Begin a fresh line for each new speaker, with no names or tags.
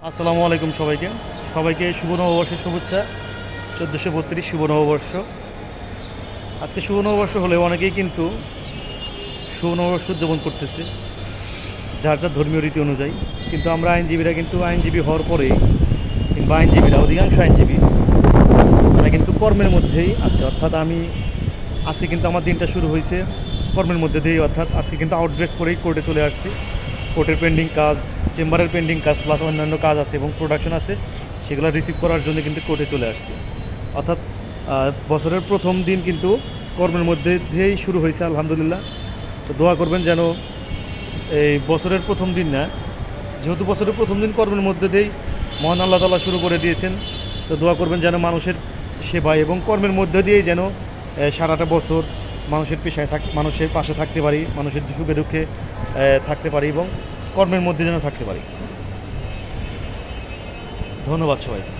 আসসালামু আলাইকুম সবাইকে শুভ নববর্ষের শুভেচ্ছা। 1432 শুভ নববর্ষ। আজকে শুভ নববর্ষ হলেও অনেকেই কিন্তু শুভ নববর্ষ উদযাপন করতেছে যার যার ধর্মীয় রীতি অনুযায়ী। কিন্তু আমরা আইনজীবী হওয়ার পরে কিংবা অধিকাংশ আইনজীবী তারা কিন্তু কর্মের মধ্যেই আছে। অর্থাৎ আজকে কিন্তু আমার দিনটা শুরু হয়েছে কর্মের মধ্যে দিয়েই। অর্থাৎ আজকে কিন্তু আউটড্রেস পরেই কোর্টে চলে আসছি। কোর্টের পেন্ডিং কাজ, চেম্বারের পেন্ডিং কাজ প্লাস অন্যান্য কাজ আছে এবং প্রোডাকশন আছে, সেগুলো রিসিভ করার জন্য কিন্তু কোর্টে চলে আসছি। অর্থাৎ বছরের প্রথম দিন কিন্তু কর্মের মধ্যে দিয়েই শুরু হয়েছে আলহামদুলিল্লাহ। তো দোয়া করবেন যেন এই বছরের প্রথম দিন না, যেহেতু বছরের প্রথম দিন কর্মের মধ্যে দিয়েই মহান আল্লাহ তাআলা শুরু করে দিয়েছেন, তো দোয়া করবেন যেন মানুষের সেবা এবং কর্মের মধ্যে দিয়েই যেন সারাটা বছর মানুষের পাশে থাকতে পারি, মানুষের সুখে দুঃখে থাকতে পারি এবং কর্মের মধ্যে যেন থাকতে পারি। ধন্যবাদ সবাইকে।